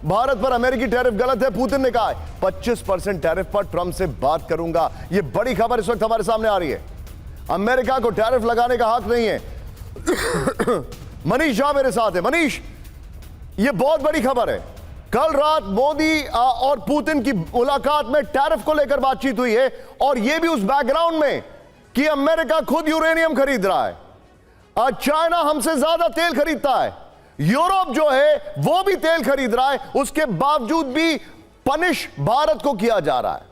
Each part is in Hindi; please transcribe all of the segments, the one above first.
भारत पर अमेरिकी टैरिफ गलत है। पुतिन ने कहा है 25% टैरिफ पर ट्रंप से बात करूंगा। यह बड़ी खबर इस वक्त हमारे सामने आ रही है। अमेरिका को टैरिफ लगाने का हक नहीं है। मनीष झा मेरे साथ है। मनीष, यह बहुत बड़ी खबर है। कल रात मोदी और पुतिन की मुलाकात में टैरिफ को लेकर बातचीत हुई है, और यह भी उस बैकग्राउंड में कि अमेरिका खुद यूरेनियम खरीद रहा है। चाइना हमसे ज्यादा तेल खरीदता है, यूरोप जो है वो भी तेल खरीद रहा है, उसके बावजूद भी पनिश भारत को किया जा रहा है।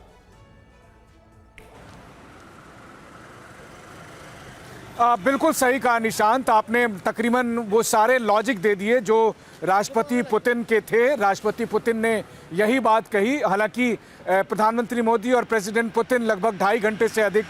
बिल्कुल सही कहा निशांत, आपने तकरीबन वो सारे लॉजिक दे दिए जो राष्ट्रपति पुतिन के थे। राष्ट्रपति पुतिन ने यही बात कही। हालांकि प्रधानमंत्री मोदी और प्रेसिडेंट पुतिन लगभग 2.5 घंटे से अधिक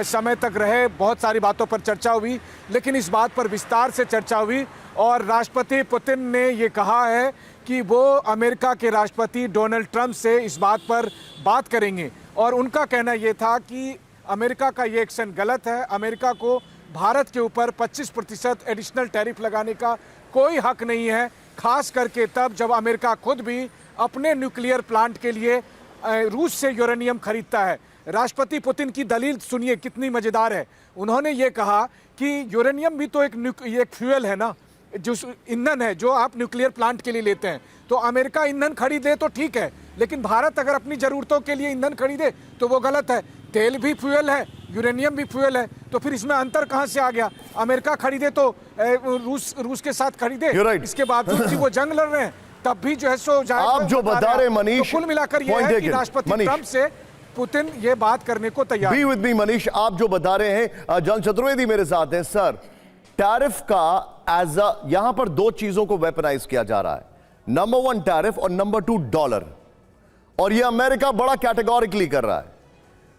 समय तक रहे। बहुत सारी बातों पर चर्चा हुई, लेकिन इस बात पर विस्तार से चर्चा हुई और राष्ट्रपति पुतिन ने ये कहा है कि वो अमेरिका के राष्ट्रपति डोनाल्ड ट्रंप से इस बात पर बात करेंगे। और उनका कहना ये था कि अमेरिका का ये एक्शन गलत है। अमेरिका को भारत के ऊपर 25% एडिशनल टैरिफ लगाने का कोई हक नहीं है, खास करके तब जब अमेरिका खुद भी अपने न्यूक्लियर प्लांट के लिए रूस से यूरेनियम खरीदता है। राष्ट्रपति पुतिन की दलील सुनिए कितनी मजेदार है। उन्होंने ये कहा कि यूरेनियम भी तो एक फ्यूल है ना, जो ईंधन है जो आप न्यूक्लियर प्लांट के लिए लेते हैं। तो अमेरिका ईंधन खरीदे तो ठीक है, लेकिन भारत अगर अपनी जरूरतों के लिए ईंधन खरीदे तो वो गलत है। तेल भी फ्यूल है, यूरेनियम भी फ्यूल है, तो फिर इसमें अंतर कहां से आ गया? अमेरिका खरीदे तो रूस के साथ खरीदे, इसके बावजूद भी वो जंग लड़ रहे हैं, तब भी जो है सो आप जो बता रहे मनीष, तो कुल मिलाकर ये है कि राष्ट्रपति ट्रंप से पुतिन ये बात करने को तैयार। बी विद मी मनीष, आप जो बता रहे हैं, जन चतुर्वेदी मेरे साथ हैं। सर, टैरिफ का यहां पर दो चीजों को वेपनाइज किया जा रहा है। नंबर 1 टैरिफ और नंबर 2 डॉलर, और यह अमेरिका बड़ा कैटेगोरिकली कर रहा है।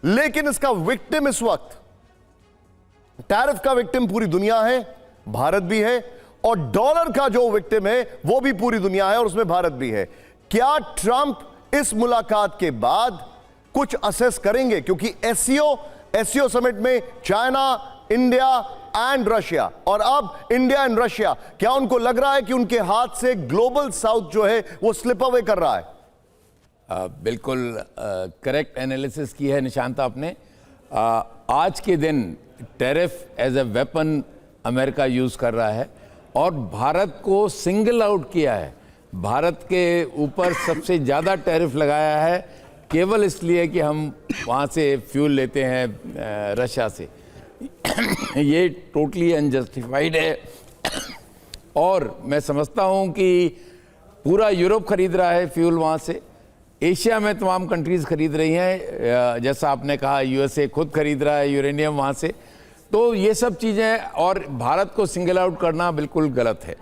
लेकिन इसका विक्टिम इस वक्त, टैरिफ का विक्टिम पूरी दुनिया है, भारत भी है, और डॉलर का जो विक्टिम है वो भी पूरी दुनिया है और उसमें भारत भी है। क्या ट्रंप इस मुलाकात के बाद कुछ असेस करेंगे? क्योंकि एससीओ समिट में चाइना, इंडिया एंड रशिया, और अब इंडिया एंड रशिया, क्या उनको लग रहा है कि उनके हाथ से ग्लोबल साउथ जो है वो स्लिप अवे कर रहा है? बिल्कुल करेक्ट एनालिसिस की है निशांत आपने। आज के दिन tariff as a weapon America use कर रहा है और भारत को सिंगल आउट किया है। भारत के ऊपर सबसे ज़्यादा टैरिफ लगाया है केवल इसलिए कि हम वहाँ से फ्यूल लेते हैं रशिया से। ये टोटली अनजस्टिफाइड है और मैं समझता हूँ कि पूरा यूरोप खरीद रहा है फ्यूल वहाँ से। एशिया में तमाम कंट्रीज़ खरीद रही हैं, जैसा आपने कहा यूएसए खुद खरीद रहा है यूरेनियम वहाँ से। तो ये सब चीज़ें, और भारत को सिंगल आउट करना बिल्कुल गलत है।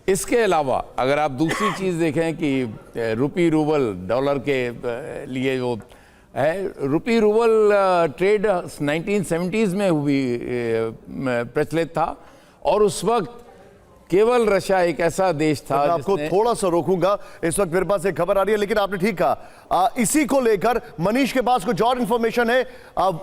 इसके अलावा अगर आप दूसरी चीज़ देखें कि रुपी रूबल डॉलर के लिए जो है, रुपी रूबल ट्रेड 1970s में हुई प्रचलित था, और उस वक्त केवल रशिया एक ऐसा देश था। मैं आपको थोड़ा सा रोकूंगा, इस वक्त मेरे पास एक खबर आ रही है, लेकिन आपने ठीक कहा। इसी को लेकर मनीष के पास कुछ और इंफॉर्मेशन है।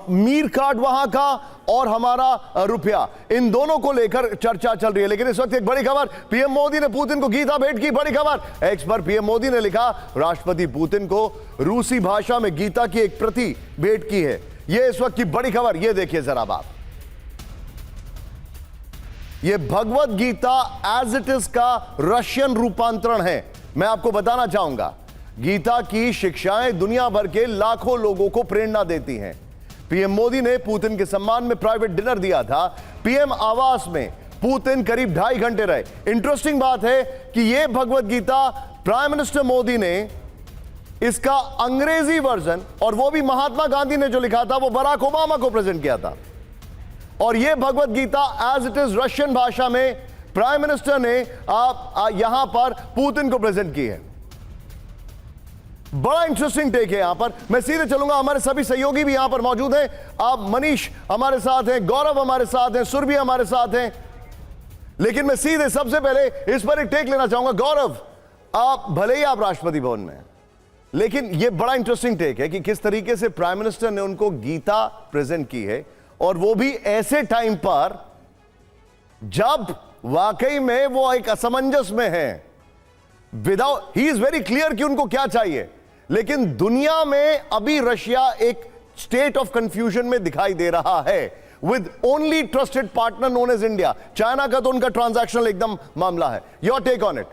मीर कार्ड वहां का और हमारा रुपया, इन दोनों को लेकर चर्चा चल रही है। लेकिन इस वक्त एक बड़ी खबर, पीएम मोदी ने पुतिन को गीता भेंट की। बड़ी खबर, एक्स पर पीएम मोदी ने लिखा, राष्ट्रपति पुतिन को रूसी भाषा में गीता की एक प्रति भेंट की है। यह इस वक्त की बड़ी खबर। यह देखिए जरा आप, ये भगवत गीता एज इट इज का रशियन रूपांतरण है। मैं आपको बताना चाहूंगा, गीता की शिक्षाएं दुनिया भर के लाखों लोगों को प्रेरणा देती हैं। पीएम मोदी ने पुतिन के सम्मान में प्राइवेट डिनर दिया था। पीएम आवास में पुतिन करीब 2.5 घंटे रहे। इंटरेस्टिंग बात है कि यह भगवत गीता प्राइम मिनिस्टर मोदी ने इसका अंग्रेजी वर्जन, और वो भी महात्मा गांधी ने जो लिखा था, वो बराक ओबामा को प्रेजेंट किया था। और यह Bhagavad Gita as it is Russian भाषा में प्राइम मिनिस्टर ने यहां पर पुतिन को प्रेजेंट की है। बड़ा इंटरेस्टिंग टेक है यहां पर। मैं सीधे चलूंगा, हमारे सभी सहयोगी भी यहां पर मौजूद हैं। आप मनीष हमारे साथ हैं, गौरव हमारे साथ हैं, सुरभि हमारे साथ हैं। लेकिन मैं सीधे सबसे पहले इस पर एक टेक लेना चाहूंगा। गौरव, आप भले ही आप राष्ट्रपति भवन में, लेकिन यह बड़ा इंटरेस्टिंग टेक है कि किस तरीके से प्राइम मिनिस्टर ने उनको गीता प्रेजेंट की है, और वो भी ऐसे टाइम पर जब वाकई में वो एक असमंजस में है। Without, he is very clear कि उनको क्या चाहिए, लेकिन दुनिया में अभी रशिया एक स्टेट ऑफ कंफ्यूजन में दिखाई दे रहा है with only trusted partner known as India. China का तो उनका ट्रांजैक्शनल एकदम मामला है। Your take on it.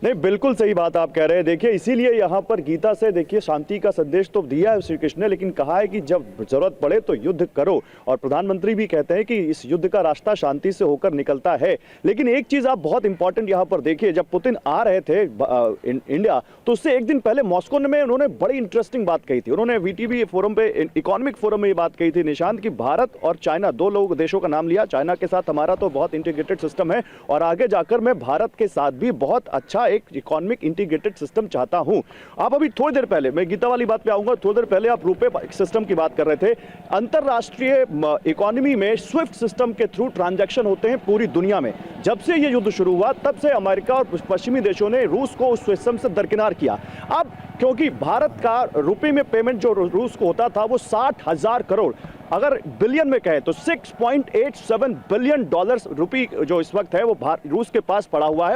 नहीं, बिल्कुल सही बात आप कह रहे हैं। देखिए, इसीलिए यहाँ पर गीता से देखिए शांति का संदेश तो दिया है श्री कृष्ण ने, लेकिन कहा है कि जब जरूरत पड़े तो युद्ध करो। और प्रधानमंत्री भी कहते हैं कि इस युद्ध का रास्ता शांति से होकर निकलता है। लेकिन एक चीज आप बहुत इंपॉर्टेंट यहाँ पर देखिए, जब पुतिन आ रहे थे इंडिया, तो उससे एक दिन पहले मॉस्को में उन्होंने बड़ी इंटरेस्टिंग बात कही थी। उन्होंने VTB फोरम पे, इकोनॉमिक फोरम में ये बात कही थी निशांत, की भारत और चाइना, दो देशों का नाम लिया। चाइना के साथ हमारा तो बहुत इंटीग्रेटेड सिस्टम है और आगे जाकर मैं भारत के साथ भी बहुत अच्छा एक इकोनॉमिक इंटीग्रेटेड सिस्टम चाहता हूं। आप अभी थोड़ी देर पहले, मैं गीता वाली बात पे आऊंगा, थोड़ी देर पहले आप रुपए सिस्टम की बात कर रहे थे। अंतरराष्ट्रीय इकोनॉमी में स्विफ्ट सिस्टम के थ्रू ट्रांजैक्शन होते हैं पूरी दुनिया में। जब से ये युद्ध शुरू हुआ तब से अमेरिका और पश्चिमी देशों ने रूस को उस सिस्टम से दरकिनार किया। अब क्योंकि भारत का रुपए में पेमेंट जो रूस को होता था वो 60,000 करोड़, अगर बिलियन में कहें तो 6.87 बिलियन डॉलर्स रुपए जो इस वक्त है वो रूस के पास पड़ा हुआ है।